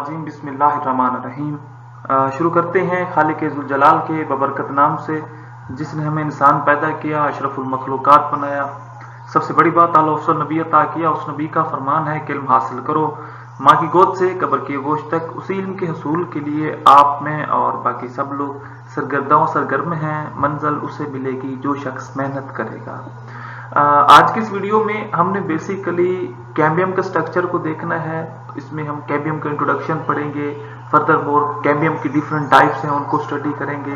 मिनश्शैतानिर्रजीम बिस्मिल्लाहिर्रहमानिर्रहीम। शुरू करते हैं खालिक ज़ुल जलाल के बबरकत नाम से, जिसने हमें इंसान पैदा किया, अशरफुल मखलूकात बनाया। सबसे बड़ी बात आला अफसल नबी अता किया। उस नबी का फरमान है कि इल्म हासिल करो, माँ की गोद से कब्र की गोश्त तक। उसी इल्म के हसूल के लिए आप में और बाकी सब लोग सरगर्म हैं। मंजिल उसे मिलेगी जो शख्स मेहनत करेगा। आज के इस वीडियो में हमने बेसिकली कैम्बियम के स्ट्रक्चर को देखना है। इसमें हम कैम्बियम का इंट्रोडक्शन पढ़ेंगे, फर्दर मोर कैम्बियम की डिफरेंट टाइप्स हैं उनको स्टडी करेंगे,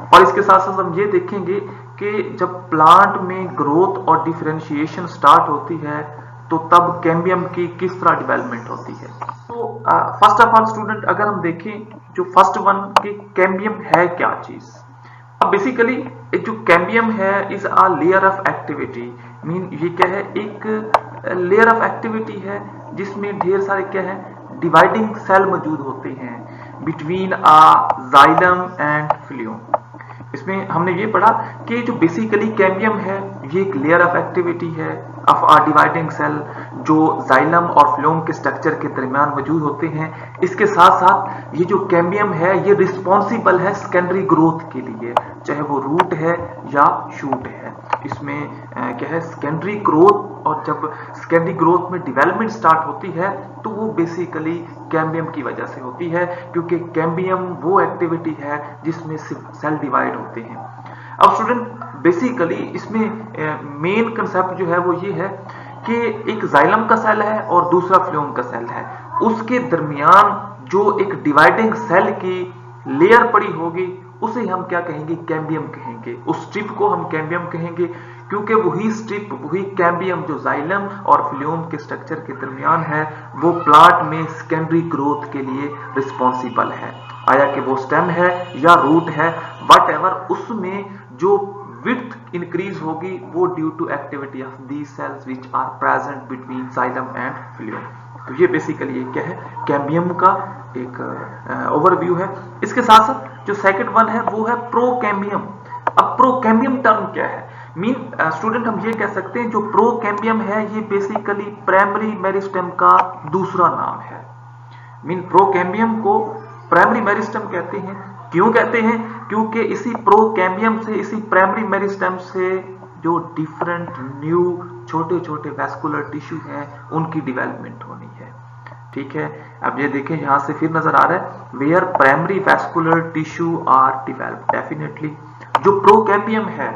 और इसके साथ साथ हम ये देखेंगे कि जब प्लांट में ग्रोथ और डिफरेंशिएशन स्टार्ट होती है तो तब कैम्बियम की किस तरह डेवलपमेंट होती है। तो फर्स्ट ऑफ ऑल स्टूडेंट, अगर हम देखें जो फर्स्ट वन कि कैम्बियम है क्या चीज। अब बेसिकली जो कैम्बियम है is a layer of activity. Mean ये क्या है, एक लेयर ऑफ एक्टिविटी है जिसमें ढेर सारे क्या है, डिवाइडिंग सेल मौजूद होते हैं between a xylem and flume. इसमें हमने ये पढ़ा कि जो बेसिकली कैम्बियम है ये एक लेयर ऑफ एक्टिविटी है ऑफ अ डिवाइडिंग सेल जो जाइलम और फ्लोम के स्ट्रक्चर के दरमियान मौजूद होते हैं। इसके साथ साथ ये जो कैम्बियम है ये रिस्पॉन्सिबल है सेकेंडरी ग्रोथ के लिए, चाहे वो रूट है या शूट है। इसमें क्या है, सेकेंडरी ग्रोथ, और जब सेकेंडरी ग्रोथ में डेवलपमेंट स्टार्ट होती है तो वो बेसिकली कैम्बियम की वजह से होती है, क्योंकि कैम्बियम वो एक्टिविटी है जिसमें सेल डिवाइड होते हैं। अब स्टूडेंट बेसिकली इसमें मेन कंसेप्ट जो है वो ये है कि एक जाइलम का सेल है और दूसरा फ्लोम का सेल है, उसके दरमियान जो एक डिवाइडिंग सेल की लेयर पड़ी होगी उसे हम क्या कहेंगे, कैम्बियम कहेंगे। उस स्ट्रिप को हम कैम्बियम कहेंगे, क्योंकि वही स्ट्रिप, वही कैम्बियम जो जाइलम और फ्लोम के स्ट्रक्चर के दरमियान है वो प्लांट में सेकेंडरी ग्रोथ के लिए रिस्पॉन्सिबल है। आया कि वो स्टेम है या रूट है, वट एवर, उसमें जो विड्थ इंक्रीज होगी वो due to activity of these cells which are present between xylem and phloem. तो ये बेसिकली क्या है, कैम्बियम का एक ओवरव्यू है। इसके साथ साथ जो सेकंड वन है वो है प्रोकैम्बियम। अब प्रोकैम्बियम टर्म क्या है, मीन स्टूडेंट हम ये कह सकते हैं जो प्रोकैम्बियम है ये बेसिकली प्राइमरी मेरिस्टेम का दूसरा नाम है। मीन प्रोकैम्बियम को प्राइमरी मेरिस्टेम कहते हैं। क्यों कहते हैं, क्योंकि इसी प्रोकैम्बियम से, इसी प्राइमरी मेरिस्टेम से जो डिफरेंट न्यू छोटे छोटे वैस्कुलर टिश्यू हैं उनकी डेवलपमेंट होनी है। ठीक है, अब ये देखें यहां से फिर नजर आ रहा है where primary vascular tissue are developed. Definitely जो प्रोकैम्बियम है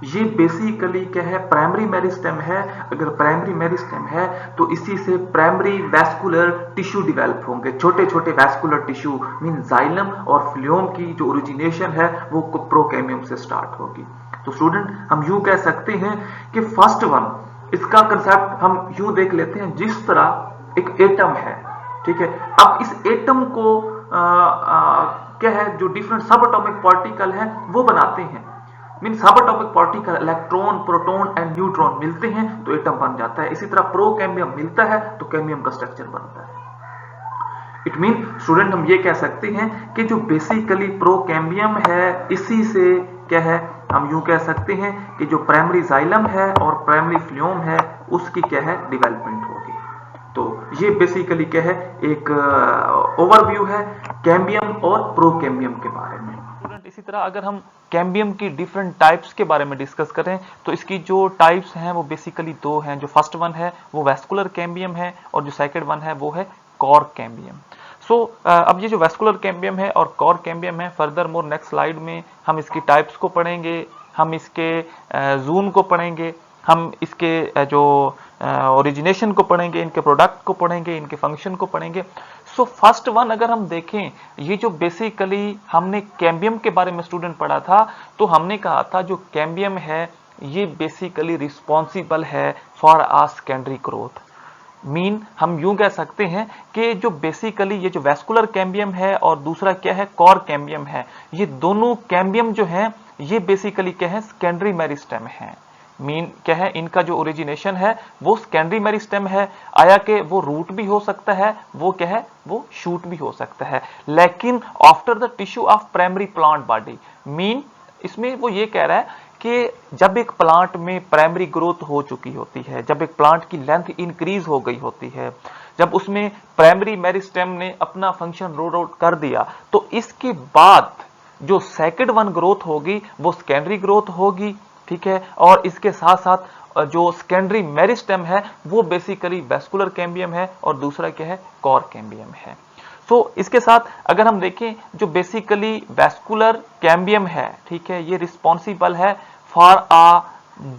ये बेसिकली क्या है, प्राइमरी मेरिस्टेम है। अगर प्राइमरी मेरिस्टेम है तो इसी से प्राइमरी वैस्कुलर टिश्यू डेवलप होंगे, छोटे छोटे वैस्कुलर टिश्यू। मीन जाइलम और फ्लोम की जो ओरिजिनेशन है वो प्रोकैम्बियम से स्टार्ट होगी। तो स्टूडेंट हम यूं कह सकते हैं कि फर्स्ट वन, इसका कंसेप्ट हम यूं देख लेते हैं, जिस तरह एक एटम है, ठीक है, अब इस एटम को क्या है, जो डिफरेंट सब एटॉमिक पार्टिकल हैं वो बनाते हैं। मीन सब atomic particle, electron, proton and neutron मिलते हैं तो एटम बन जाता है। इसी तरह प्रोकैम्बियम मिलता है तो कैम्बियम का स्ट्रक्चर बनता है। इट मीन स्टूडेंट हम ये कह सकते हैं कि जो बेसिकली प्रोकैम्बियम है इसी से क्या है, हम यूं कह सकते हैं कि जो प्राइमरी जाइलम है और प्राइमरी फ्लोम है उसकी क्या है, डेवलपमेंट होगी। तो ये बेसिकली क्या है, एक ओवरव्यू है कैम्बियम और प्रोकैम्बियम के बारे में। इसी तरह अगर हम कैम्बियम की डिफरेंट टाइप्स के बारे में डिस्कस करें तो इसकी जो टाइप्स हैं वो बेसिकली दो हैं। जो फर्स्ट वन है वो वैस्कुलर कैम्बियम है और जो सेकंड वन है वो है कॉर कैम्बियम। सो अब ये जो वैस्कुलर कैम्बियम है और कॉर कैम्बियम है, फर्दर मोर नेक्स्ट स्लाइड में हम इसकी टाइप्स को पढ़ेंगे, हम इसके जून को पढ़ेंगे, हम इसके जो ओरिजिनेशन को पढ़ेंगे, इनके प्रोडक्ट को पढ़ेंगे, इनके फंक्शन को पढ़ेंगे। सो फर्स्ट वन अगर हम देखें, ये जो बेसिकली हमने कैम्बियम के बारे में स्टूडेंट पढ़ा था तो हमने कहा था जो कैम्बियम है ये बेसिकली रिस्पॉन्सिबल है for uh secondary growth. Mean हम यूं कह सकते हैं कि जो बेसिकली ये जो वैस्कुलर कैम्बियम है और दूसरा क्या है, कॉर कैम्बियम है, ये दोनों कैम्बियम जो हैं ये बेसिकली क्या है, सेकेंडरी मेरिस्टेम है। मीन क्या है, इनका जो ओरिजिनेशन है वो सेकेंडरी मेरिस्टेम है। आया कि वो रूट भी हो सकता है, वो क्या है, वो शूट भी हो सकता है, लेकिन after the tissue of primary plant body. Mean इसमें वो ये कह रहा है कि जब एक प्लांट में प्राइमरी ग्रोथ हो चुकी होती है, जब एक प्लांट की लेंथ इंक्रीज हो गई होती है, जब उसमें प्राइमरी मेरिस्टेम ने अपना फंक्शन रोल आउट कर दिया, तो इसके बाद जो सेकंड वन ग्रोथ होगी वो सेकेंडरी ग्रोथ होगी, ठीक है। और इसके साथ साथ जो सेकेंडरी मेरिस्टेम है वो बेसिकली वैस्कुलर कैम्बियम है और दूसरा क्या है, कोर कैम्बियम है। इसके साथ अगर हम देखें जो बेसिकली वैस्कुलर कैम्बियम है, ठीक है, ये रिस्पॉन्सिबल है for a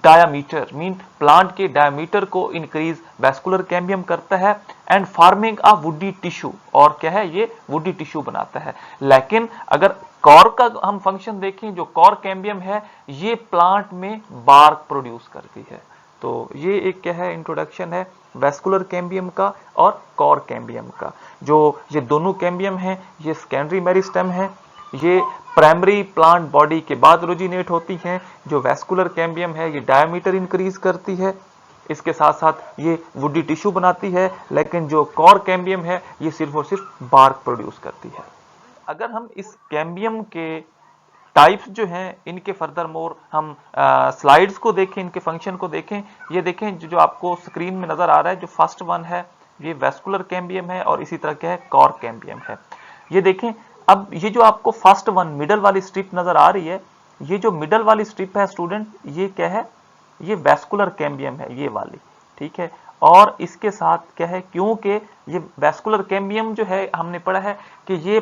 diameter, mean plant के डायामीटर को इंक्रीज वैस्कुलर कैम्बियम करता है and farming a woody tissue, और क्या है, ये वुडी टिश्यू बनाता है। लेकिन अगर कोर का हम फंक्शन देखें, जो कोर कैम्बियम है ये प्लांट में बार्क प्रोड्यूस करती है। तो ये एक क्या है, इंट्रोडक्शन है वैस्कुलर कैम्बियम का और कोर कैम्बियम का। जो ये दोनों कैम्बियम हैं ये सेकेंडरी मेरिस्टेम है, ये प्राइमरी प्लांट बॉडी के बाद ओरिजिनेट होती हैं। जो वैस्कुलर कैम्बियम है ये डायमीटर इंक्रीज करती है, इसके साथ साथ ये वुडी टिश्यू बनाती है, लेकिन जो कोर कैम्बियम है ये सिर्फ और सिर्फ बार्क प्रोड्यूस करती है। अगर हम इस कैम्बियम के टाइप्स जो हैं इनके फर्दर मोर हम स्लाइड्स को देखें, इनके फंक्शन को देखें, ये देखें जो आपको स्क्रीन में नजर आ रहा है, जो फर्स्ट वन है ये वैस्कुलर कैम्बियम है और इसी तरह क्या है, कोर कैम्बियम है। ये देखें, अब ये जो आपको फर्स्ट वन मिडल वाली स्ट्रिप नजर आ रही है, ये जो मिडल वाली स्ट्रिप है स्टूडेंट, ये क्या है, ये वैस्कुलर कैम्बियम है, ये वाली, ठीक है। और इसके साथ क्या है, क्योंकि ये वैस्कुलर कैम्बियम जो है हमने पढ़ा है कि ये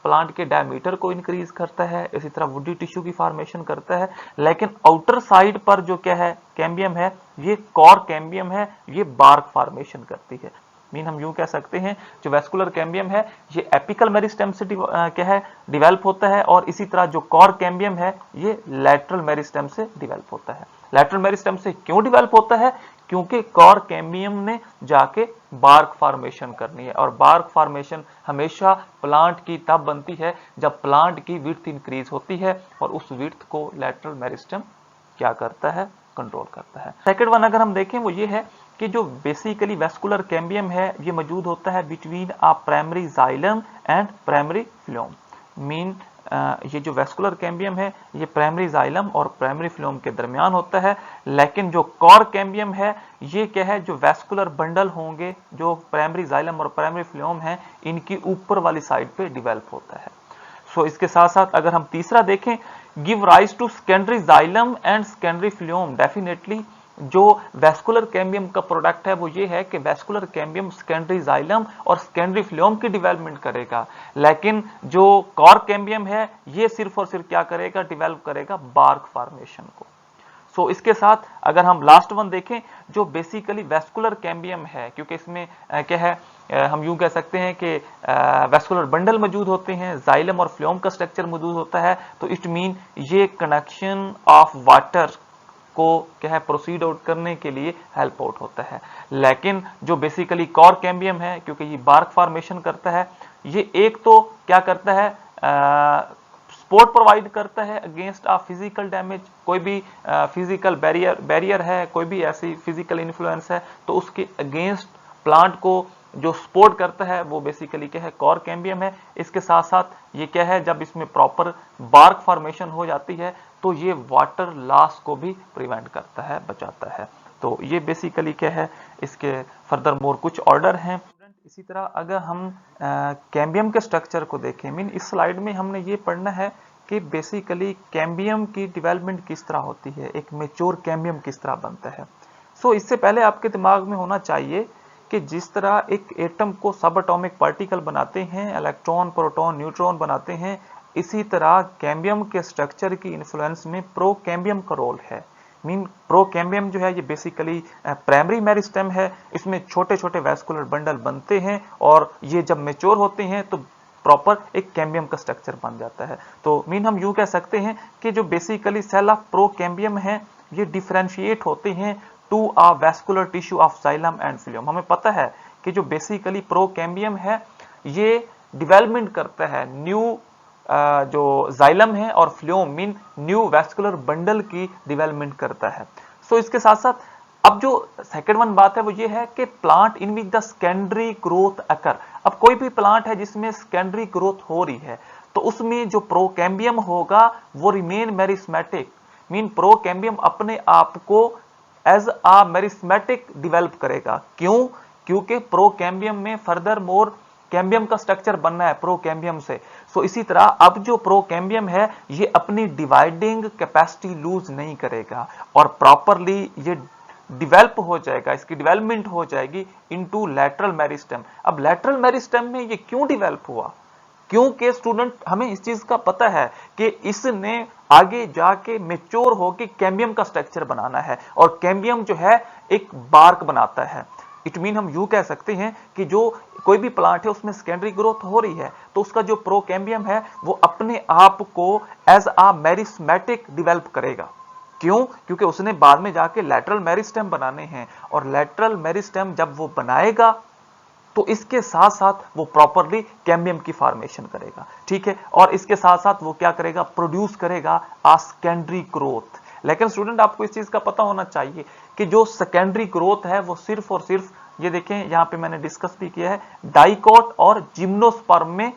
प्लांट के डायमीटर को इंक्रीज करता है, इसी तरह वुडी टिश्यू की फॉर्मेशन करता है, लेकिन आउटर साइड पर जो क्या है कैम्बियम है, ये कोर कैम्बियम है, ये बार्क फॉर्मेशन करती है। मीन हम यूं कह सकते हैं जो वैस्कुलर कैम्बियम है ये एपिकल मेरिस्टेम से क्या है, डिवेल्प होता है, और इसी तरह जो कोर कैम्बियम है ये लैटरल मेरिस्टेम से डिवेल्प होता है। लैटरल मेरिस्टेम से क्यों डिवेल्प होता है, क्योंकि कोर कैम्बियम ने जाके बार्क फॉर्मेशन करनी है, और बार्क फॉर्मेशन हमेशा प्लांट की तब बनती है जब प्लांट की विड्थ इंक्रीज होती है, और उस विड्थ को लैटरल मेरिस्टेम क्या करता है, कंट्रोल करता है। सेकंड वन अगर हम देखें वो ये है कि जो बेसिकली वैस्कुलर कैम्बियम है ये मौजूद होता है between a primary xylem and primary phloem. Mean ये जो वैस्कुलर कैम्बियम है ये प्राइमरी जाइलम और प्राइमरी फ्लोम के दरमियान होता है, लेकिन जो कोर कैम्बियम है ये क्या है, जो वैस्कुलर बंडल होंगे जो प्राइमरी जाइलम और प्राइमरी फ्लोम है इनकी ऊपर वाली साइड पे डिवेल्प होता है। इसके साथ साथ अगर हम तीसरा देखें, give rise to secondary xylem and secondary phloem, definitely जो वैस्कुलर कैम्बियम का प्रोडक्ट है वो ये है कि वैस्कुलर कैम्बियम सेकेंडरी जाइलम और सेकेंडरी फ्लोम की डेवलपमेंट करेगा, लेकिन जो कोर कैम्बियम है ये सिर्फ और सिर्फ क्या करेगा, डेवलप करेगा बार्क फॉर्मेशन को। इसके साथ अगर हम लास्ट वन देखें जो बेसिकली वैस्कुलर कैम्बियम है, क्योंकि इसमें क्या है, हम यूं कह सकते हैं कि वैस्कुलर बंडल मौजूद होते हैं, जाइलम और फ्लोम का स्ट्रक्चर मौजूद होता है, तो इट मीन ये कनेक्शन ऑफ वाटर को क्या है, प्रोसीड आउट करने के लिए हेल्प आउट होता है। लेकिन जो बेसिकली कोर कैम्बियम है क्योंकि ये बार्क फॉर्मेशन करता है, ये एक तो क्या करता है, सपोर्ट प्रोवाइड करता है अगेंस्ट आ फिजिकल डैमेज, कोई भी फिजिकल बैरियर है, कोई भी ऐसी फिजिकल इन्फ्लुएंस है तो उसके अगेंस्ट प्लांट को जो सपोर्ट करता है वो बेसिकली क्या है, कोर कैम्बियम है। इसके साथ साथ ये क्या है, जब इसमें प्रॉपर बार्क फॉर्मेशन हो जाती है तो ये वाटर लॉस को भी प्रिवेंट करता है, बचाता है। तो ये बेसिकली क्या है, इसके फर्दर मोर कुछ ऑर्डर हैं। इसी तरह अगर हम कैम्बियम के स्ट्रक्चर को देखें, मीन इस स्लाइड में हमने ये पढ़ना है कि बेसिकली कैम्बियम की डेवलपमेंट किस तरह होती है, एक मैच्योर कैम्बियम किस तरह बनता है। इससे पहले आपके दिमाग में होना चाहिए कि जिस तरह एक एटम को सब एटॉमिक पार्टिकल बनाते हैं, इलेक्ट्रॉन प्रोटॉन न्यूट्रॉन बनाते हैं, इसी तरह कैम्बियम के स्ट्रक्चर की इन्फ्लुएंस में प्रो कैम्बियम का रोल है। मीन प्रो कैम्बियम जो है ये बेसिकली प्राइमरी मेरिस्टेम है, इसमें छोटे छोटे वैस्कुलर बंडल बनते हैं और ये जब मेच्योर होते हैं तो प्रॉपर एक कैम्बियम का स्ट्रक्चर बन जाता है। तो मीन हम यूं कह सकते हैं कि जो basically cell of procambium है ये डिफरेंशिएट होते हैं to a vascular tissue of xylem and phloem. हमें पता है कि जो बेसिकली प्रो कैम्बियम है ये डेवलपमेंट करता है न्यू जो जाइलम है और phloem mean new vascular bundle की डेवलपमेंट करता है। इसके साथ साथ अब जो सेकंड वन बात है वो ये है कि plant in which the secondary growth occur. अब कोई भी प्लांट है जिसमें सेकेंडरी ग्रोथ हो रही है तो उसमें जो प्रोकैम्बियम होगा वो रिमेन मेरिस्मेटिक, मीन प्रोकैम्बियम अपने आप को एज अ मेरिस्मेटिक डेवलप करेगा। क्यों? क्योंकि प्रोकैम्बियम में फर्दर मोर कैम्बियम का स्ट्रक्चर बनना है प्रोकैम्बियम से। सो इसी तरह अब जो प्रोकैम्बियम है ये अपनी डिवाइडिंग कैपेसिटी लूज नहीं करेगा और प्रॉपरली ये डिवेल्प हो जाएगा, इसकी डेवलपमेंट हो जाएगी इनटू लैटरल मेरिस्टेम। अब लैटरल मेरिस्टेम में ये क्यों डिवेल्प हुआ? क्योंकि स्टूडेंट हमें इस चीज का पता है कि इसने आगे जाके मेच्योर होकर कैम्बियम का स्ट्रक्चर बनाना है और कैम्बियम जो है एक बार्क बनाता है। इट मीन हम यूं कह सकते हैं कि जो कोई भी प्लांट है उसमें सेकेंडरी ग्रोथ हो रही है तो उसका जो प्रोकैम्बियम है वो अपने आप को एज अ मेरिस्मेटिक डेवलप करेगा। क्यों? क्योंकि उसने बाद में जाके लैटरल मेरिस्टेम बनाने हैं और लैटरल मेरिस्टेम जब वो बनाएगा तो इसके साथ साथ वो प्रॉपरली कैम्बियम की फॉर्मेशन करेगा, ठीक है, और इसके साथ साथ वो क्या करेगा? प्रोड्यूस करेगा आ सेकेंडरी ग्रोथ। लेकिन स्टूडेंट आपको इस चीज का पता होना चाहिए कि जो सेकेंडरी ग्रोथ है वो सिर्फ और सिर्फ, ये देखें यहां पे मैंने डिस्कस भी किया है, डाइकोट और जिम्नोस्पर्म में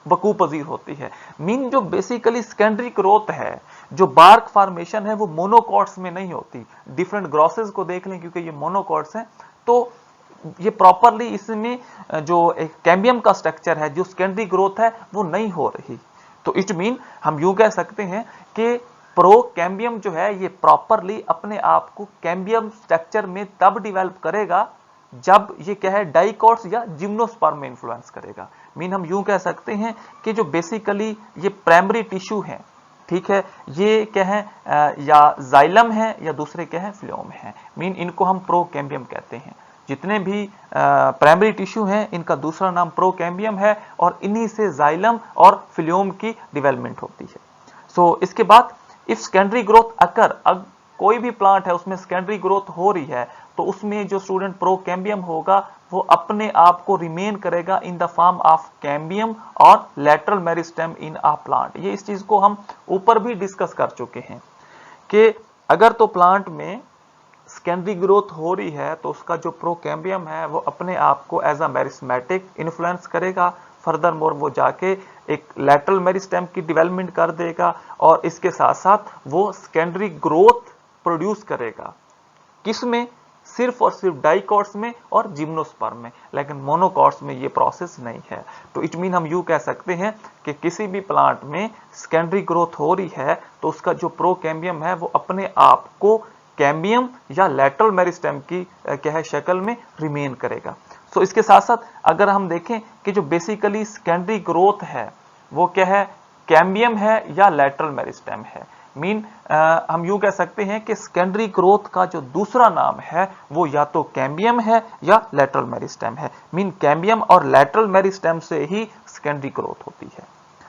वकू पजीर होती है। मीन जो बेसिकली सेकेंडरी ग्रोथ है, जो बार्क फॉर्मेशन है, वो मोनोकॉट्स में नहीं होती। डिफरेंट ग्रॉसेस को देख लें क्योंकि ये मोनोकॉट्स हैं, तो ये प्रॉपरली इसमें जो एक कैम्बियम का स्ट्रक्चर है, जो सेकेंडरी ग्रोथ है, वो नहीं हो रही। तो इट मीन हम यूं कह सकते हैं कि प्रो कैम्बियम जो है ये प्रॉपरली अपने आप को कैम्बियम स्ट्रक्चर में तब डिवेल्प करेगा जब ये क्या है? डाइकोट्स या जिम्नोस्पर्म में इन्फ्लुएंस करेगा। मीन हम यूं कह सकते हैं कि जो बेसिकली ये प्राइमरी टिश्यू है, ठीक है, ये क्या है? या जाइलम है या दूसरे क्या है? फ्लोएम है। मीन इनको हम प्रोकैम्बियम कहते हैं। जितने भी प्राइमरी टिश्यू हैं इनका दूसरा नाम प्रोकैम्बियम है और इन्हीं से जाइलम और फ्लोएम की डेवलपमेंट होती है। सो इसके बाद इफ सेकेंडरी ग्रोथ अकर, अब कोई भी प्लांट है उसमें सेकेंडरी ग्रोथ हो रही है तो उसमें जो स्टूडेंट प्रोकैम्बियम होगा वो अपने आप को रिमेन करेगा in the form of cambium और lateral meristem in a plant. ये इस चीज को हम ऊपर भी डिस्कस कर चुके हैं कि अगर तो प्लांट में सेकेंडरी ग्रोथ हो रही है तो उसका जो प्रोकैम्बियम है वो अपने आप को एज अ मेरिस्मेटिक इन्फ्लुएंस करेगा। फर्दर मोर वो जाके एक लैटरल मेरिस्टेम की डेवलपमेंट कर देगा और इसके साथ साथ वो सेकेंडरी ग्रोथ प्रोड्यूस करेगा। किसमें? सिर्फ और सिर्फ डाइकोट्स में और जिम्नोस्पर्म में, लेकिन मोनोकॉट्स में ये प्रोसेस नहीं है। तो इट मीन हम यूं कह सकते हैं कि किसी भी प्लांट में सेकेंडरी ग्रोथ हो रही है तो उसका जो प्रोकैम्बियम है वो अपने आप को कैम्बियम या लैटरल मेरिस्टेम की क्या है? शक्ल में रिमेन करेगा। सो इसके साथ साथ अगर हम देखें कि जो बेसिकली सेकेंडरी ग्रोथ है वो क्या है? कैम्बियम है या लैटरल मेरिस्टेम है। मीन हम यूं कह सकते हैं कि सेकेंडरी ग्रोथ का जो दूसरा नाम है वो या तो कैम्बियम है या लैटरल मेरिस्टेम है। मीन कैम्बियम और लैटरल मेरिस्टेम से ही सेकेंडरी ग्रोथ होती है।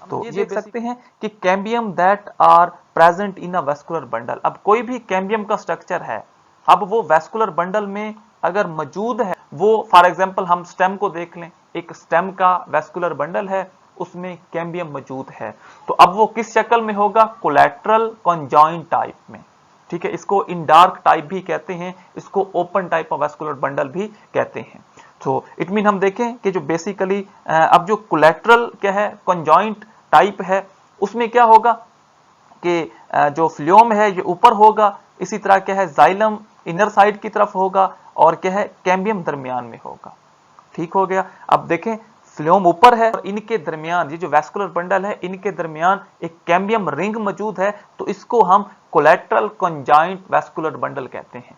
तो ये देख सकते हैं कि cambium that are present in a vascular bundle. अब कोई भी कैम्बियम का स्ट्रक्चर है, अब वो वेस्कुलर बंडल में अगर मौजूद है, वो फॉर एग्जांपल हम स्टेम को देख लें, एक स्टेम का वेस्कुलर बंडल है, उसमें कैम्बियम मौजूद है, तो अब वो किस शक्ल में होगा? कोलैटरल कॉन्जॉइंट टाइप में, ठीक है। इसको इन डार्क टाइप भी कहते हैं, इसको open type of vascular bundle भी कहते हैं। तो इट मीन हम देखें कि जो बेसिकली अब जो कोलैटरल क्या है? कॉन्जॉइंट टाइप है, उसमें क्या होगा कि जो फ्लोएम है ये ऊपर होगा, इसी तरह क्या है? जाइलम इनर साइड की तरफ होगा और क्या है? कैम्बियम दरमियान में होगा। ठीक हो गया। अब देखें फ्लोएम ऊपर है और इनके दरमियान ये जो वेस्कुलर बंडल है इनके दरमियान एक कैम्बियम रिंग मौजूद है, तो इसको हम कोलैटरल कॉन्जॉइंट वेस्कुलर बंडल कहते हैं।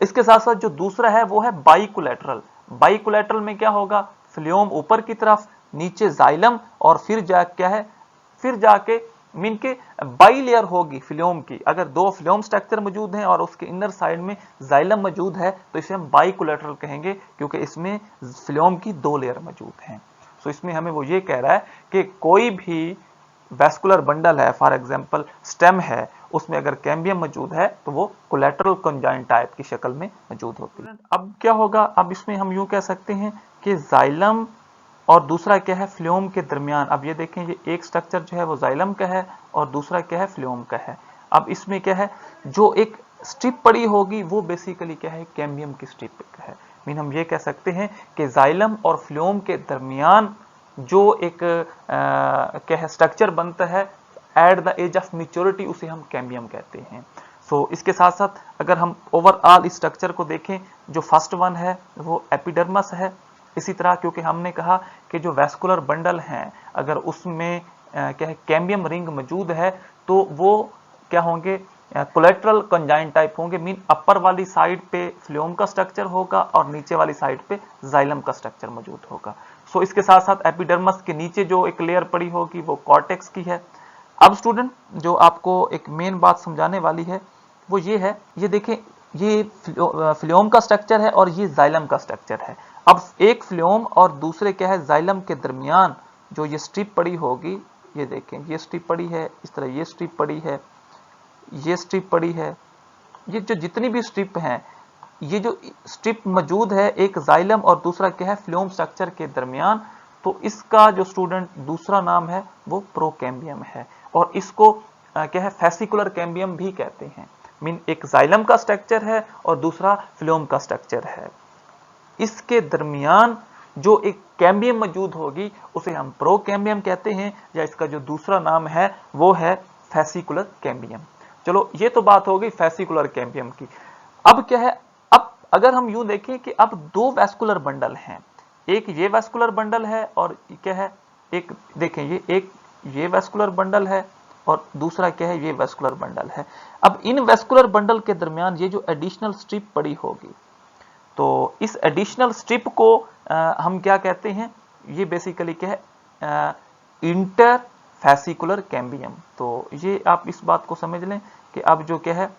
इसके साथ साथ जो दूसरा है वो है बाइकोलैटरल। बाइकोलैटरल में क्या होगा? फ्लोएम ऊपर की तरफ, नीचे जाइलम और फिर क्या है? फिर जाके मीन के बाई लेयर होगी फ्लोएम की। अगर दो फ्लोएम स्ट्रक्चर मौजूद हैं और उसके इनर साइड में जाइलम मौजूद है तो इसे हम बाइकोलैटरल कहेंगे, क्योंकि इसमें फ्लोएम की दो लेयर मौजूद हैं। सो इसमें हमें वो ये कह रहा है कि कोई भी वेस्कुलर बंडल है, फॉर एग्जांपल स्टेम है, उसमें अगर कैम्बियम मौजूद है तो वो कोलैटरल कॉन्जॉइंट टाइप की शक्ल में मौजूद होती है। अब क्या होगा? अब इसमें हम यूं कह सकते हैं कि जाइलम और दूसरा क्या है? फ्लोएम के दरमियान। अब ये देखें, ये एक स्ट्रक्चर जो है वो जाइलम का है और दूसरा क्या है? फ्लोएम का है। अब इसमें क्या है? जो एक स्ट्रिप पड़ी होगी वो बेसिकली क्या है? कैम्बियम की स्ट्रिप है। मीन हम ये कह सकते हैं कि जाइलम और फ्लोएम के दरमियान जो एक क्या है स्ट्रक्चर बनता है at the age of maturity, उसे हम कैम्बियम कहते हैं। सो इसके साथ साथ अगर हम ओवरऑल इस स्ट्रक्चर को देखें, जो फर्स्ट वन है वो एपिडर्मस है। इसी तरह क्योंकि हमने कहा कि जो वैस्कुलर बंडल हैं अगर उसमें क्या है कैम्बियम रिंग मौजूद है तो वो क्या होंगे कोलेट्रल कंजाइन टाइप होंगे, मीन अपर वाली साइड पे फ्लोएम का स्ट्रक्चर होगा और नीचे वाली साइड पे जाइलम का स्ट्रक्चर मौजूद होगा। सो इसके साथ साथ एपिडर्मस के नीचे जो एक लेयर पड़ी होगी वो कॉर्टेक्स की है। अब स्टूडेंट जो आपको एक मेन बात समझाने वाली है वो ये है, ये देखें ये फ्लोएम का स्ट्रक्चर है और ये जाइलम का स्ट्रक्चर है। अब एक फ्लोएम और दूसरे क्या है जाइलम के दरमियान जो ये स्ट्रिप पड़ी होगी, ये देखें ये स्ट्रिप पड़ी है, इस तरह ये स्ट्रिप पड़ी है, ये स्ट्रिप पड़ी है, ये जो जितनी भी स्ट्रिप हैं, ये जो स्ट्रिप मौजूद है एक जाइलम और दूसरा क्या है फ्लोएम स्ट्रक्चर के दरमियान, तो इसका जो स्टूडेंट दूसरा नाम है वो प्रोकैम्बियम है और इसको क्या है फेसिकुलर कैम्बियम भी कहते हैं। मीन एक जाइलम का स्ट्रक्चर है और दूसरा फ्लोएम का स्ट्रक्चर है, इसके दरमियान जो एक कैम्बियम मौजूद होगी उसे हम प्रोकैम्बियम कहते हैं, या इसका जो दूसरा नाम है वो है फेसिकुलर कैम्बियम। चलो ये तो बात हो गई फेसिकुलर कैम्बियम की। अब क्या है, अब अगर हम यूं देखें कि अब दो वैस्कुलर बंडल हैं, एक ये वैस्कुलर बंडल है और क्या है एक देखें ये एक ये वैस्कुलर बंडल है और दूसरा क्या है ये वैस्कुलर बंडल है। अब इन वैस्कुलर बंडल के दरमियान ये जो एडिशनल स्ट्रिप पड़ी होगी, तो इस एडिशनल स्ट्रिप को हम क्या कहते हैं, ये बेसिकली क्या है इंटर फेसिकुलर कैम्बियम। तो ये आप इस बात को समझ लें कि अब जो क्या है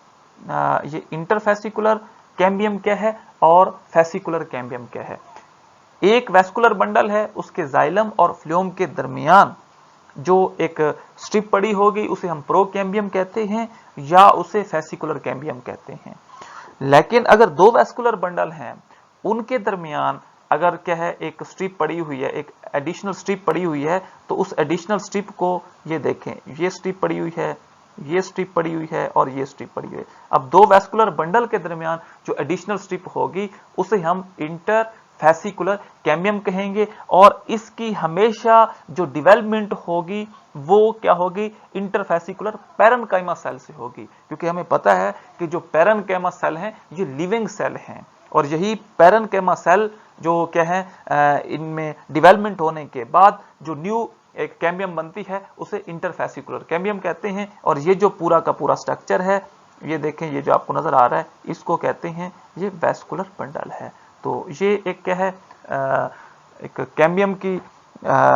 ये इंटरफेसिकुलर कैम्बियम क्या है और फेसिकुलर कैम्बियम क्या है। एक वैस्कुलर बंडल है उसके जाइलम और फ्लोएम के दरमियान जो एक स्ट्रिप पड़ी होगी उसे हम प्रोकैम्बियम कहते हैं या उसे फेसिकुलर कैम्बियम कहते हैं। लेकिन अगर दो वैस्कुलर बंडल हैं उनके दरमियान अगर क्या है एक स्ट्रिप पड़ी हुई है, एक एडिशनल स्ट्रिप पड़ी हुई है, तो उस एडिशनल स्ट्रिप को ये देखें ये स्ट्रिप पड़ी हुई है, ये स्ट्रिप पड़ी हुई है और ये स्ट्रिप पड़ी हुई है। अब दो वैस्कुलर बंडल के दरमियान जो एडिशनल स्ट्रिप होगी उसे हम इंटर फेसिकुलर कैम्बियम कहेंगे और इसकी हमेशा जो डेवलपमेंट होगी वो क्या होगी इंटरफेसिकुलर पैरेन्काइमा सेल से होगी, क्योंकि हमें पता है कि जो पैरेन्काइमा सेल हैं ये लिविंग सेल हैं और यही पैरेन्काइमा सेल जो क्या है इनमें डेवलपमेंट होने के बाद जो न्यू एक कैम्बियम बनती है उसे इंटरफेसिकुलर कैम्बियम कहते हैं। और ये जो पूरा का पूरा स्ट्रक्चर है ये देखें ये जो आपको नजर आ रहा है इसको कहते हैं ये वैस्कुलर बंडल है। तो ये एक क्या है एक कैम्बियम की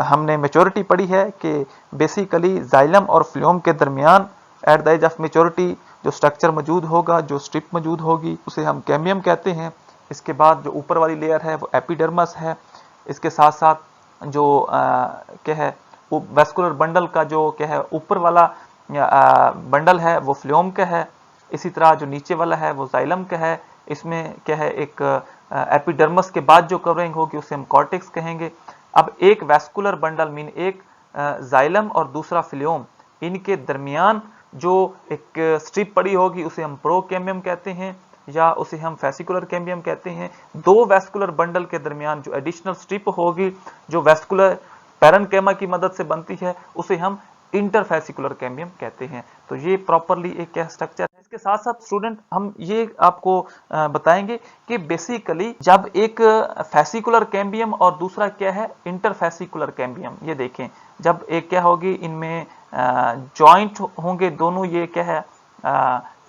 हमने मैच्योरिटी पढ़ी है कि बेसिकली जाइलम और फ्लोएम के दरमियान at the age of maturity जो स्ट्रक्चर मौजूद होगा, जो स्ट्रिप मौजूद होगी उसे हम कैम्बियम कहते हैं। इसके बाद जो ऊपर वाली लेयर है वो एपिडर्मस है। इसके साथ साथ जो क्या है वैस्कुलर बंडल का जो क्या है ऊपर वाला बंडल है वो फ्लोएम का है। इसी तरह जो नीचे वाला है वो जाइलम का है। इसमें क्या है एक एपिडर्मस के बाद जो कवरिंग होगी उसे हम कॉर्टेक्स कहेंगे। अब एक वैस्कुलर बंडल मीन एक जाइलम और दूसरा फ्लोएम, इनके दरमियान जो एक स्ट्रिप पड़ी होगी उसे हम प्रोकैम्बियम कहते हैं या उसे हम फेसिकुलर कैम्बियम कहते हैं। दो वैस्कुलर बंडल के दरमियान जो एडिशनल स्ट्रिप होगी जो वैस्कुलर पैरेन्काइमा की मदद से बनती है उसे हम इंटरफेसिकुलर कैम्बियम कहते हैं। तो ये प्रॉपरली एक क्या स्ट्रक्चर है। इसके साथ साथ स्टूडेंट हम ये आपको बताएंगे कि बेसिकली जब एक फेसिकुलर कैम्बियम और दूसरा क्या है इंटरफेसिकुलर कैम्बियम, ये देखें जब एक क्या होगी इनमें जॉइंट होंगे दोनों, ये क्या है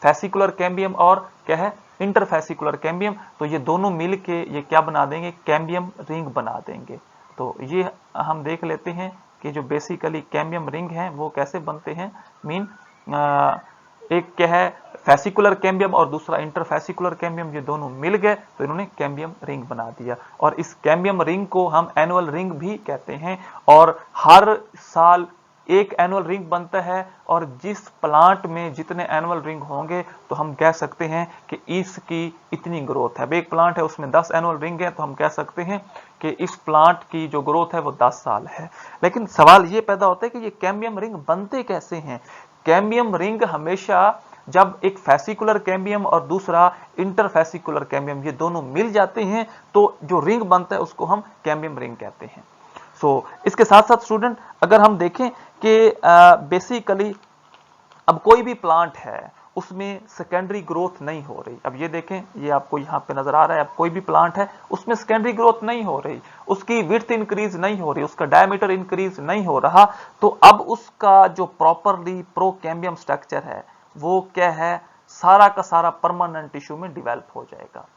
फेसिकुलर कैम्बियम और क्या है इंटरफेसिकुलर कैम्बियम, तो ये दोनों मिल के ये क्या बना देंगे कैम्बियम रिंग बना देंगे। तो ये हम देख लेते हैं कि जो बेसिकली कैम्बियम रिंग हैं वो कैसे बनते हैं। मीन एक क्या है फेसिकुलर कैम्बियम और दूसरा इंटरफेसिकुलर कैम्बियम, ये दोनों मिल गए तो इन्होंने कैम्बियम रिंग बना दिया। और इस कैम्बियम रिंग को हम एनुअल रिंग भी कहते हैं और हर साल एक एनुअल रिंग बनता है। और जिस प्लांट में जितने एनुअल रिंग होंगे तो हम कह सकते हैं कि इसकी इतनी ग्रोथ है। अब एक प्लांट है उसमें 10 एनुअल रिंग है तो हम कह सकते हैं कि इस प्लांट की जो ग्रोथ है वो 10 साल है। लेकिन सवाल ये पैदा होता है कि ये कैम्बियम रिंग बनते कैसे हैं। कैम्बियम रिंग हमेशा जब एक फेसिकुलर कैम्बियम और दूसरा इंटरफेसिकुलर कैम्बियम ये दोनों मिल जाते हैं तो जो रिंग बनता है उसको हम कैम्बियम रिंग कहते हैं। इसके साथ साथ स्टूडेंट अगर हम देखें कि बेसिकली अब कोई भी प्लांट है उसमें सेकेंडरी ग्रोथ नहीं हो रही। अब ये देखें, ये आपको यहाँ पे नजर आ रहा है, अब कोई भी प्लांट है उसमें सेकेंडरी ग्रोथ नहीं हो रही, उसकी विड्थ इंक्रीज नहीं हो रही, उसका डायमीटर इंक्रीज नहीं हो रहा, तो अब उसका जो प्रॉपरली प्रोकैम्बियम स्ट्रक्चर है वो क्या है, सारा का सारा परमानेंट टिश्यू में डिवेल्प हो जाएगा।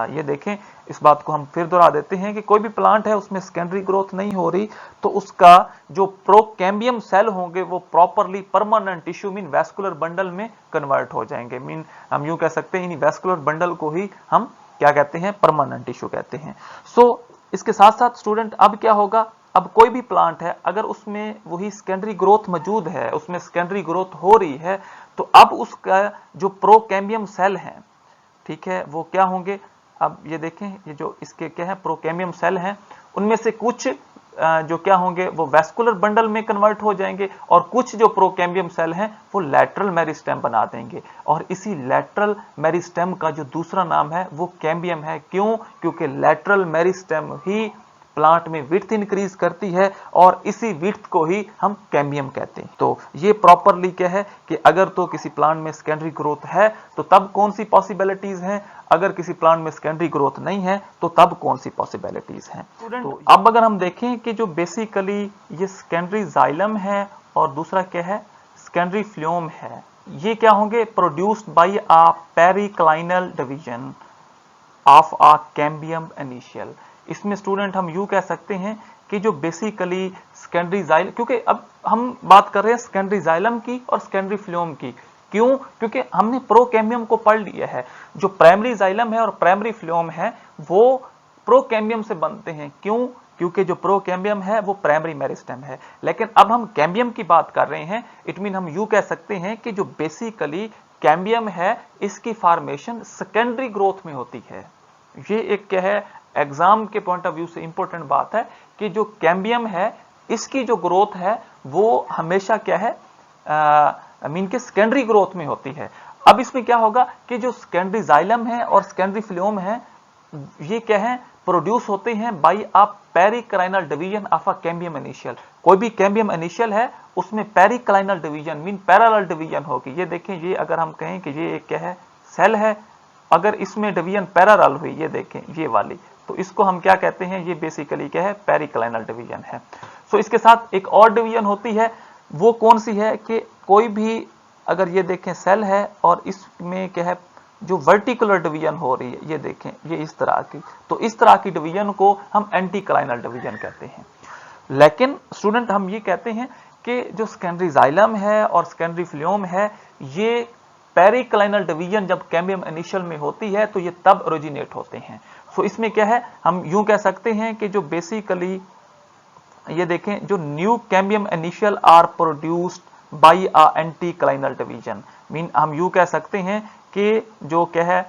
ये देखें, इस बात को हम फिर दोहरा देते हैं कि कोई भी प्लांट है उसमें सेकेंडरी ग्रोथ नहीं हो रही, तो उसका जो प्रोकैम्बियम सेल होंगे वो properly permanent tissue mean vascular bundle में कन्वर्ट हो जाएंगे। मीन हम यूं कह सकते हैं इन वैस्कुलर बंडल को ही हम क्या कहते हैं, परमानेंट टिश्यू कहते हैं। इसके साथ साथ स्टूडेंट अब क्या होगा, अब कोई भी प्लांट है अगर उसमें वही सेकेंडरी ग्रोथ मौजूद है, उसमें सेकेंडरी ग्रोथ हो रही है, तो अब उसका जो प्रोकैम्बियम सेल है, ठीक है, वो क्या होंगे, अब ये देखें, ये जो इसके क्या है प्रोकैम्बियम सेल हैं, उनमें से कुछ जो क्या होंगे वो वैस्कुलर बंडल में कन्वर्ट हो जाएंगे और कुछ जो प्रोकैम्बियम सेल हैं वो लैटरल मेरिस्टेम बना देंगे। और इसी लैटरल मेरिस्टेम का जो दूसरा नाम है वो कैम्बियम है। क्यों? क्योंकि लैटरल मेरिस्टेम ही प्लांट में विड्थ इंक्रीज करती है और इसी विड्थ को ही हम कैम्बियम कहते हैं। तो ये प्रॉपरली क्या है कि अगर तो किसी प्लांट में सेकेंडरी ग्रोथ है तो तब कौन सी पॉसिबिलिटीज हैं, अगर किसी प्लांट में सेकेंडरी ग्रोथ नहीं है तो तब कौन सी पॉसिबिलिटीज हैं। तो अब अगर हम देखें कि जो बेसिकली ये सेकेंडरी जाइलम है और दूसरा क्या है सेकेंडरी फ्लोएम है, ये क्या होंगे, produced by a periclinal division of a cambium initial. इसमें स्टूडेंट हम यूं कह सकते हैं कि जो बेसिकली सेकेंडरी जाइलम, क्योंकि अब हम बात कर रहे हैं सेकेंडरी जाइलम की और सेकेंडरी फ्लोएम की, क्यों? क्योंकि हमने प्रोकैम्बियम को पढ़ लिया है। जो प्राइमरी जाइलम है और प्राइमरी फ्लोएम है वो प्रोकैम्बियम से बनते हैं। क्यों? क्योंकि जो प्रोकैम्बियम है वो प्राइमरी मेरिस्टेम है। लेकिन अब हम कैम्बियम की बात कर रहे हैं, इट मीन हम यूं कह सकते हैं कि जो बेसिकली कैम्बियम है इसकी फॉर्मेशन सेकेंडरी ग्रोथ में होती है। ये एक क्या है, एग्जाम के पॉइंट ऑफ व्यू से इंपॉर्टेंट बात है कि जो कैम्बियम है इसकी जो ग्रोथ है वो हमेशा क्या है, मीन के सेकेंडरी ग्रोथ में होती है। अब इसमें क्या होगा कि जो सेकेंडरी जाइलम है और सेकेंडरी फ्लोएम है ये क्या है, प्रोड्यूस होते हैं by a periclinal division of a cambium initial. कोई भी कैम्बियम इनिशियल है उसमें periclinal division mean parallel division होगी। ये देखें, ये अगर हम कहें कि ये एक क्या है सेल है, अगर इसमें डिवीजन पैरेलल हुई, ये देखें ये वाली, तो इसको हम क्या कहते हैं, ये बेसिकली क्या है पेरिक्लाइनल डिवीजन है। इसके साथ एक और डिवीजन होती है, वो कौन सी है कि कोई भी अगर ये देखें सेल है और इसमें क्या है जो वर्टिकुलर डिवीजन हो रही है, ये देखें ये इस तरह की, तो इस तरह की डिवीजन को हम एंटीक्लाइनल डिवीजन कहते हैं। लेकिन स्टूडेंट हम ये कहते हैं कि जो सेकेंडरी जाइलम है और सेकेंडरी फ्लोएम है ये पेरिक्लाइनल डिवीजन जब कैम्बियम इनिशियल में होती है तो ये तब ओरिजिनेट होते हैं। इसमें क्या है, हम यूं कह सकते हैं कि जो बेसिकली ये देखें जो new cambium initial are produced by a anticlinal division. Mean हम यूं कह सकते हैं कि जो क्या है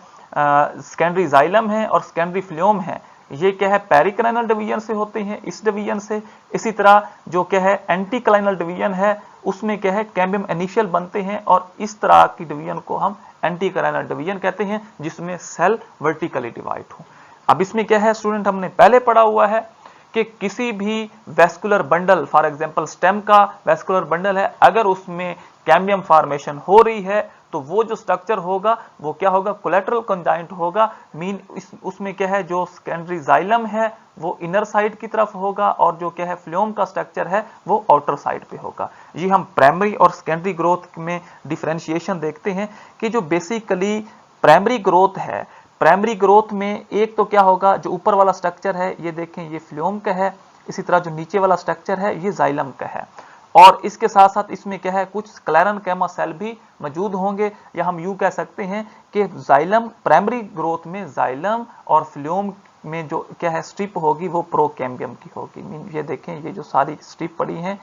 सेकेंडरी जाइलम है और सेकेंडरी फ्लोएम है ये क्या है पेरिक्लाइनल डिवीजन से होते हैं, इस डिवीजन से। इसी तरह जो क्या है एंटीक्लाइनल डिवीजन है उसमें क्या है कैम्बियम इनिशियल बनते हैं और इस तरह की डिवीजन को हम एंटीक्लाइनल डिवीजन कहते हैं जिसमें सेल वर्टिकली डिवाइड हो। अब इसमें क्या है स्टूडेंट, हमने पहले पढ़ा हुआ है कि किसी भी vascular bundle, for example stem का वैस्कुलर बंडल है, अगर उसमें कैम्बियम फॉर्मेशन हो रही है तो वो जो स्ट्रक्चर होगा वो क्या होगा, कोलैटरल कंजाइंट होगा। मीन उसमें क्या है जो सेकेंडरी जाइलम है वो इनर साइड की तरफ होगा और जो क्या है फ्लोएम का स्ट्रक्चर है वो आउटर साइड पे होगा। ये हम प्राइमरी और सेकेंडरी ग्रोथ में डिफरेंशिएशन देखते हैं कि जो बेसिकली प्राइमरी ग्रोथ है, प्राइमरी ग्रोथ में एक तो क्या होगा जो ऊपर वाला स्ट्रक्चर है ये देखें ये फ्लोएम का है, इसी तरह जो नीचे वाला स्ट्रक्चर है ये जाइलम का है। और इसके साथ साथ इसमें क्या है कुछ स्क्लेरेनकाइमा सेल भी मौजूद होंगे, या हम यूं कह सकते हैं कि जाइलम प्राइमरी ग्रोथ में जाइलम और फ्लोएम में जो क्या है स्ट्रिप होगी वो प्रोकैम्बियम की होगी। मीन ये देखें ये जो सारी स्ट्रिप पड़ी हैं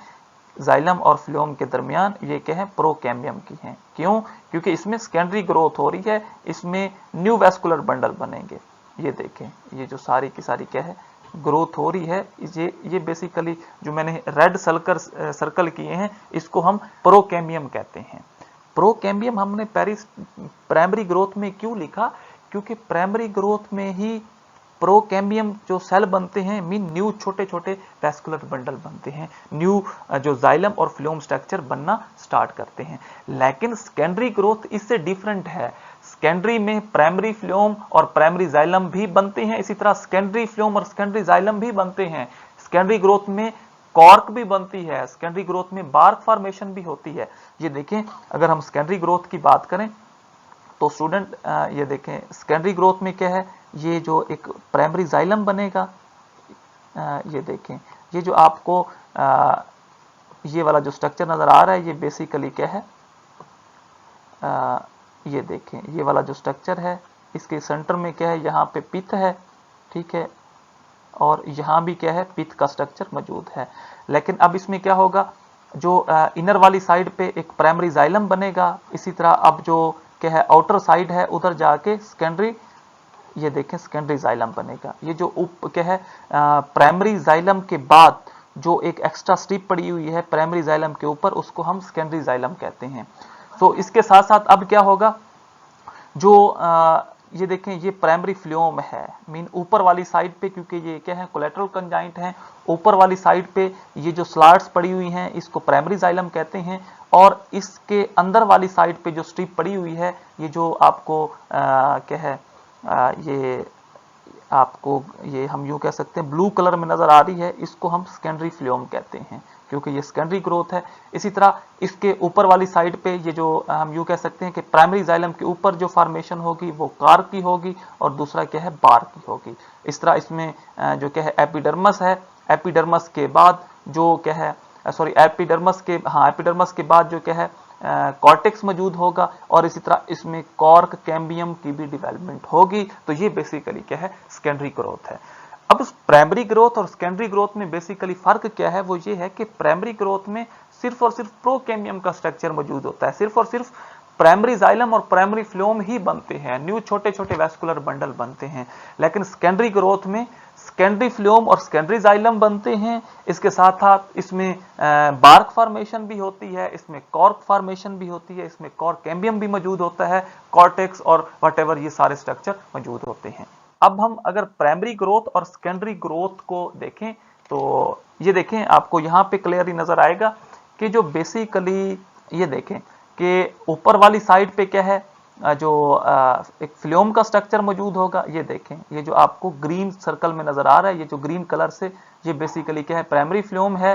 जाइलम और फ्लोएम के दरमियान ये क्या है प्रोकैम्बियम की हैं। क्यों? क्योंकि इसमें सेकेंडरी ग्रोथ हो रही है, इसमें न्यू वैस्कुलर बंडल बनेंगे। ये देखें ये जो सारी की सारी क्या है ग्रोथ हो रही है, ये बेसिकली जो मैंने रेड सर्कल किए हैं इसको हम प्रोकैम्बियम कहते हैं। प्रोकैम्बियम हमने प्राइमरी ग्रोथ में क्यों लिखा? क्योंकि प्राइमरी ग्रोथ में ही प्रोकैम्बियम जो सेल बनते हैं मीन न्यू छोटे छोटे वैस्कुलर बंडल बनते हैं, न्यू जो जाइलम और फ्लोएम स्ट्रक्चर बनना स्टार्ट करते हैं। लेकिन सेकेंडरी ग्रोथ इससे डिफरेंट है। सेकेंडरी में प्राइमरी फ्लोएम और प्राइमरी जाइलम भी बनते हैं, इसी तरह सेकेंडरी फ्लोएम और सेकेंडरी जाइलम भी बनते हैं। सेकेंडरी ग्रोथ में कॉर्क भी बनती है, सेकेंडरी ग्रोथ में बार्क फॉर्मेशन भी होती है। ये देखें, अगर हम सेकेंडरी ग्रोथ की बात करें तो स्टूडेंट ये देखें, सेकेंडरी ग्रोथ में क्या है, ये जो एक प्राइमरी जाइलम बनेगा, ये देखें, ये जो आपको ये वाला जो स्ट्रक्चर नजर आ रहा है, ये बेसिकली क्या है, ये देखें, ये वाला जो स्ट्रक्चर है, इसके सेंटर में क्या है, यहाँ पे पित्त है, ठीक है, और यहाँ भी क्या है, पित्त का स्ट्रक्चर मौजूद है। लेकिन अब इसमें क्या होगा, जो इनर वाली साइड पे एक प्राइमरी जाइलम बनेगा, इसी तरह अब जो क्या है आउटर साइड है, उधर जाके सेकेंडरी, ये देखें, सेकेंडरी जाइलम बनेगा। ये जो क्या है प्राइमरी जाइलम के बाद जो एक एक्स्ट्रा स्ट्रिप पड़ी हुई है प्राइमरी जाइलम के ऊपर, उसको हम सेकेंडरी जाइलम कहते हैं। तो इसके साथ साथ अब क्या होगा, जो ये देखें, ये प्राइमरी फ्लोएम है, मीन ऊपर वाली साइड पे, क्योंकि ये क्या है कोलेटरल कंजाइंट है, ऊपर वाली साइड पे ये जो स्लॉट्स पड़ी हुई हैं इसको प्राइमरी जाइलम कहते हैं, और इसके अंदर वाली साइड पे जो स्ट्रिप पड़ी हुई है, ये जो आपको क्या है, ये आपको, ये हम यूं कह सकते हैं ब्लू कलर में नजर आ रही है, इसको हम सेकेंडरी फ्लोएम कहते हैं, क्योंकि ये सेकेंडरी ग्रोथ है। इसी तरह इसके ऊपर वाली साइड पे ये जो हम यूं कह सकते हैं कि प्राइमरी जाइलम के ऊपर जो फॉर्मेशन होगी वो कार्क की होगी, और दूसरा क्या है, बार्क की होगी। इस तरह इसमें जो क्या है एपिडर्मस है, एपिडर्मस के बाद जो क्या है, सॉरी एपिडर्मस के बाद जो क्या है कॉर्टेक्स मौजूद होगा, और इसी तरह इसमें कॉर्क कैम्बियम की भी डेवलपमेंट होगी। तो ये बेसिकली क्या है, सेकेंडरी ग्रोथ है। अब प्राइमरी ग्रोथ और सेकेंडरी ग्रोथ में बेसिकली फर्क क्या है, वो ये है कि प्राइमरी ग्रोथ में सिर्फ और सिर्फ प्रोकैम्बियम का स्ट्रक्चर मौजूद होता है, सिर्फ और सिर्फ प्राइमरी जाइलम और प्राइमरी फ्लोएम ही बनते हैं, न्यू छोटे छोटे वैस्कुलर बंडल बनते हैं। लेकिन सेकेंडरी ग्रोथ में सेकेंडरी फ्लोएम और सेकेंडरी जाइलम बनते हैं, इसके साथ साथ इसमें बार्क फॉर्मेशन भी होती है, इसमें कॉर्क फॉर्मेशन भी होती है, इसमें कॉर्क कैम्बियम भी मौजूद होता है, कॉर्टेक्स और व्हाटएवर, ये सारे स्ट्रक्चर मौजूद होते हैं। अब हम अगर प्राइमरी ग्रोथ और सेकेंडरी ग्रोथ को देखें तो ये देखें, आपको यहाँ पे क्लियरली नजर आएगा कि जो बेसिकली ये देखें कि ऊपर वाली साइड पे क्या है, जो एक फ्लोएम का स्ट्रक्चर मौजूद होगा। ये देखें, ये जो आपको ग्रीन सर्कल में नजर आ रहा है, ये जो ग्रीन कलर से, ये बेसिकली क्या है, प्राइमरी फ्लोएम है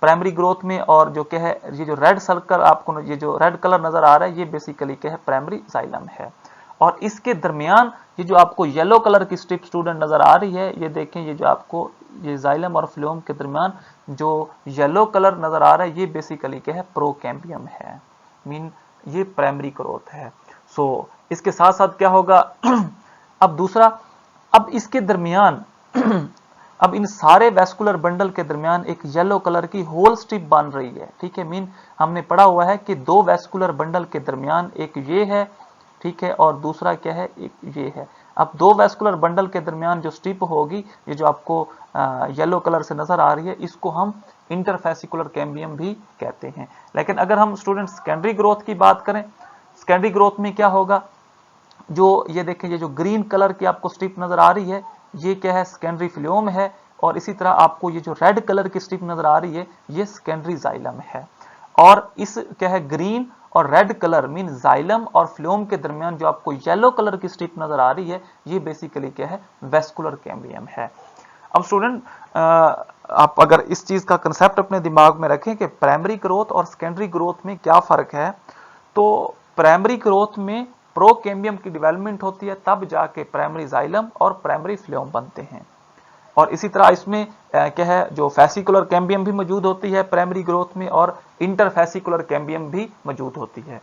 प्राइमरी ग्रोथ में, और जो क्या है, ये जो रेड सर्कल आपको, ये जो रेड कलर नजर आ रहा है, ये बेसिकली क्या है, प्राइमरी जाइलम है। और इसके दरमियान ये जो आपको येलो कलर की स्ट्रिप स्टूडेंट नजर आ रही है, ये देखें, ये जो आपको ये जाइलम और फ्लोएम के दरमियान जो येलो कलर नजर आ रहा है, ये बेसिकली क्या है, प्रोकैम्बियम है, मीन ये प्राइमरी ग्रोथ है। सो इसके साथ साथ क्या होगा अब दूसरा, अब इसके दरमियान अब इन सारे वैस्कुलर बंडल के दरमियान एक येलो कलर की होल स्ट्रिप बन रही है, ठीक है, मीन हमने पढ़ा हुआ है कि दो वैस्कुलर बंडल के दरमियान एक ये है, ठीक है, और दूसरा क्या है, एक ये है। अब दो वैस्कुलर बंडल के दरमियान जो स्ट्रिप होगी, ये जो आपको येलो कलर से नजर आ रही है, इसको हम इंटरफेसिकुलर कैम्बियम भी कहते हैं। लेकिन अगर हम स्टूडेंट सेकेंडरी ग्रोथ की बात करें, सेकेंडरी ग्रोथ में क्या होगा, जो ये देखें, ये जो ग्रीन कलर की आपको स्ट्रिप नजर आ रही है, ये क्या है, सेकेंडरी फ्लोएम है, और इसी तरह आपको ये जो रेड कलर की स्ट्रिप नजर आ रही है, ये सेकेंडरी जाइलम है। और इस क्या है, ग्रीन और रेड कलर मीन जाइलम और फ्लोएम के दरमियान जो आपको येलो कलर की स्ट्रिप नजर आ रही है, ये बेसिकली क्या है, वैस्कुलर कैम्बियम है। अब स्टूडेंट आप अगर इस चीज का कंसेप्ट अपने दिमाग में रखें कि प्राइमरी ग्रोथ और सेकेंडरी ग्रोथ में क्या फर्क है, तो प्राइमरी ग्रोथ में प्रोकैम्बियम की डेवलपमेंट होती है, तब जाके प्राइमरी जाइलम और प्राइमरी फ्लोएम बनते हैं। और इसी तरह इसमें क्या है, जो फेसिकुलर कैम्बियम भी मौजूद होती है प्राइमरी ग्रोथ में, और इंटरफेसिकुलर कैम्बियम भी मौजूद होती है।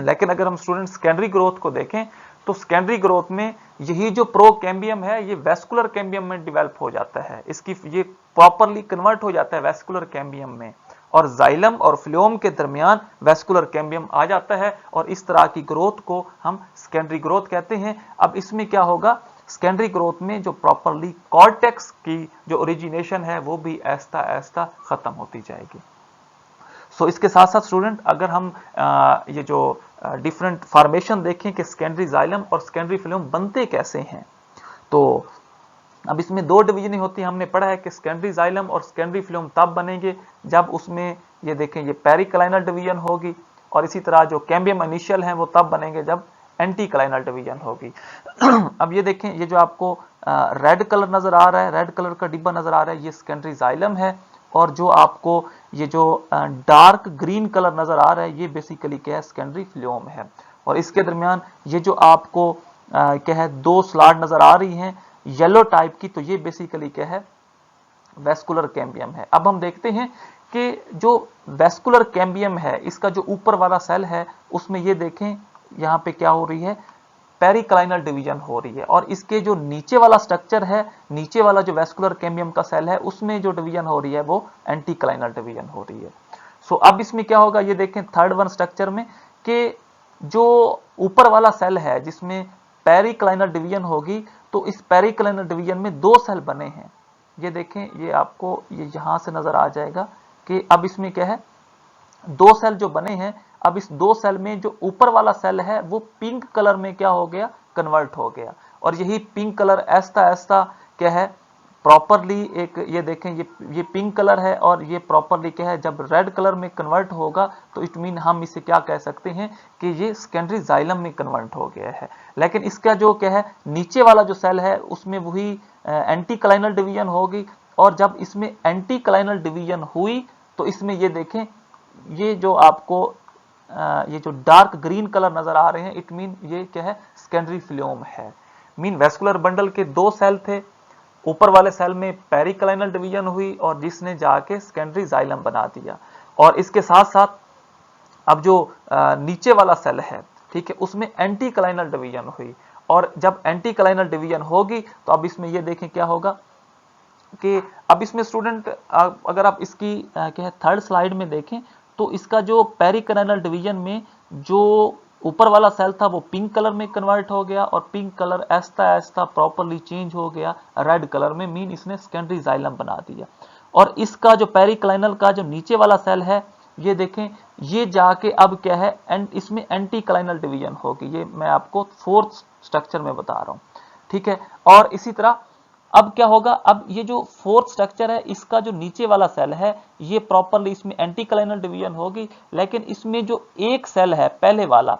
लेकिन अगर हम स्टूडेंट सेकेंडरी ग्रोथ को देखें तो सेकेंडरी ग्रोथ में यही जो प्रोकैम्बियम है, ये वैस्कुलर कैम्बियम में डेवलप हो जाता है, इसकी ये प्रॉपरली कन्वर्ट हो जाता है वैस्कुलर कैम्बियम में, और जाइलम और फ्लोएम के दरमियान वैस्कुलर कैम्बियम आ जाता है, और इस तरह की ग्रोथ को हम सेकेंडरी ग्रोथ कहते हैं। अब इसमें क्या होगा, सेकेंडरी ग्रोथ में जो प्रॉपरली कॉर्टेक्स की जो ओरिजिनेशन है, वो भी ऐसा ऐसा खत्म होती जाएगी। सो इसके साथ साथ स्टूडेंट अगर हम ये जो डिफरेंट फॉर्मेशन देखें कि सेकेंडरी जाइलम और सेकेंडरी फ्लोएम बनते कैसे हैं, तो अब इसमें दो डिवीजन होती है। हमने पढ़ा है कि सेकेंडरी जाइलम और सेकेंडरी फ्लोएम तब बनेंगे जब उसमें ये देखें ये पेरिक्लाइनल डिवीजन होगी, और इसी तरह जो कैम्बियम इनिशियल है वो तब बनेंगे जब एंटीक्लाइनल डिवीजन होगी। अब ये देखें, ये जो आपको रेड कलर नजर आ रहा है, रेड कलर का डिब्बा नजर आ रहा है, ये सेकेंडरी जाइलम है, और जो आपको ये जो डार्क ग्रीन कलर नजर आ रहा है ये बेसिकली क्या है, सेकेंडरी फ्लोएम है। और इसके दरमियान ये जो आपको क्या है दो स्लॉट नजर आ रही हैं येलो टाइप की, तो ये बेसिकली क्या है, वेस्कुलर कैम्बियम है। अब हम देखते हैं कि जो वेस्कुलर कैम्बियम है इसका जो ऊपर वाला सेल है उसमें ये देखें यहां पे क्या हो रही है, पेरिक्लाइनल डिवीजन हो रही है, और इसके जो नीचे वाला स्ट्रक्चर है, नीचे वाला जो वेस्कुलर कैम्बियम का सेल है उसमें जो डिवीजन हो रही है वो एंटीक्लाइनल डिवीजन हो रही है। सो अब इसमें क्या होगा, ये देखें थर्ड वन स्ट्रक्चर में कि जो ऊपर वाला सेल है जिसमें पेरिक्लाइनल डिवीजन होगी, तो इस पेरिक्लाइनल डिवीजन में दो सेल बने हैं। ये देखें, ये आपको ये यहां से नजर आ जाएगा कि अब इसमें क्या है, दो सेल जो बने हैं। अब इस दो सेल में जो ऊपर वाला सेल है वो पिंक कलर में क्या हो गया, कन्वर्ट हो गया, और यही पिंक कलर ऐसा ऐसा क्या है, प्रॉपरली एक ये देखें ये पिंक कलर है, और ये प्रॉपरली क्या है, जब रेड कलर में कन्वर्ट होगा तो इट मीन हम इसे क्या कह सकते हैं कि ये सेकेंडरी जाइलम में कन्वर्ट हो गया है। लेकिन इसका जो क्या है नीचे वाला जो सेल है उसमें वही एंटीक्लाइनल डिवीजन होगी, और जब इसमें एंटीक्लाइनल डिवीजन हुई तो इसमें ये देखें ये जो आपको ये जो डार्क ग्रीन कलर नजर आ रहे हैं, इट मीन ये क्या है, सेकेंडरी फ्लोएम है। मीन वेस्कुलर बंडल के दो सेल थे, ऊपर वाले सेल में पेरिक्लाइनल डिवीजन हुई और जिसने जाके सेकेंडरी जाइलम बना दिया, और इसके साथ साथ अब जो नीचे वाला सेल है, ठीक है, उसमें एंटीक्लाइनल डिवीजन हुई, और जब एंटीक्लाइनल डिवीजन होगी तो अब इसमें ये देखें क्या होगा कि अब इसमें स्टूडेंट अगर आप इसकी क्या है थर्ड स्लाइड में देखें तो इसका जो पेरिक्लाइनल डिवीजन में जो ऊपर वाला सेल था वो पिंक कलर में कन्वर्ट हो गया, और पिंक कलर ऐसा ऐसा प्रॉपरली चेंज हो गया रेड कलर में, मीन इसने सेकेंडरी जाइलम बना दिया। और इसका जो पेरिक्लाइनल का जो नीचे वाला सेल है ये देखें, ये जाके अब क्या है इसमें एंटीक्लाइनल डिवीजन होगी। ये मैं आपको फोर्थ स्ट्रक्चर में बता रहा हूं, ठीक है। और इसी तरह अब क्या होगा, अब ये जो फोर्थ स्ट्रक्चर है इसका जो नीचे वाला सेल है ये प्रॉपरली इसमें एंटीक्लाइनल डिवीजन होगी, लेकिन इसमें जो एक सेल है पहले वाला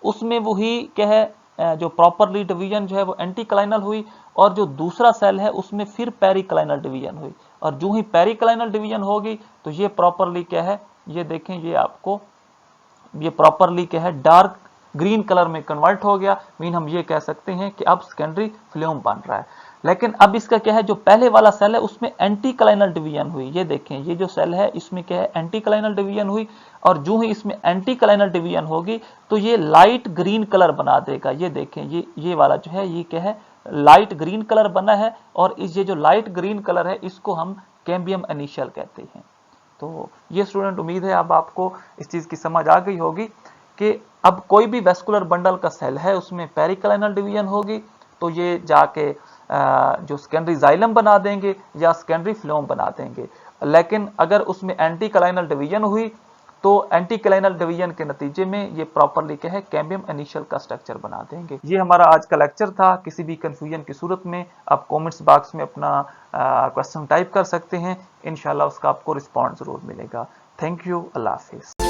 उसमें वही क्या है जो प्रॉपरली डिवीजन जो है वो एंटीक्लाइनल हुई, और जो दूसरा सेल है उसमें फिर पेरिक्लाइनल डिवीजन हुई, और जो ही पेरिक्लाइनल डिवीजन होगी तो ये प्रॉपरली क्या है, ये देखें ये आपको ये प्रॉपरली क्या है डार्क ग्रीन कलर में कन्वर्ट हो गया, मीन हम ये कह सकते हैं कि अब सेकेंडरी फ्लोएम बन रहा है। लेकिन अब इसका क्या है, जो पहले वाला सेल है उसमें एंटीक्लाइनल डिवीजन हुई, ये देखें ये जो सेल है इसमें क्या है एंटीक्लाइनल डिवीजन हुई, और जो ही इसमें एंटीक्लाइनल डिवीजन होगी तो ये लाइट ग्रीन कलर बना देगा। ये देखें ये वाला जो है ये क्या है लाइट ग्रीन कलर बना है, और ये जो लाइट ग्रीन कलर है इसको हम कैम्बियम इनिशियल कहते हैं। तो ये स्टूडेंट उम्मीद है अब आपको इस चीज की समझ आ गई होगी कि अब कोई भी वेस्कुलर बंडल का सेल है उसमें पेरिक्लाइनल डिवीजन होगी तो ये जाके जो सेकेंडरी जाइलम बना देंगे या सेकेंडरी फ्लोएम बना देंगे। लेकिन अगर उसमें एंटीक्लाइनल डिवीजन हुई तो एंटीक्लाइनल डिवीजन के नतीजे में ये प्रॉपरली क्या है कैम्बियम इनिशियल का स्ट्रक्चर बना देंगे। ये हमारा आज का लेक्चर था। किसी भी कंफ्यूजन की सूरत में आप कमेंट्स बॉक्स में अपना क्वेश्चन टाइप कर सकते हैं, इंशाल्लाह उसका आपको रिस्पॉन्स जरूर मिलेगा। Thank you, Allah Hafiz.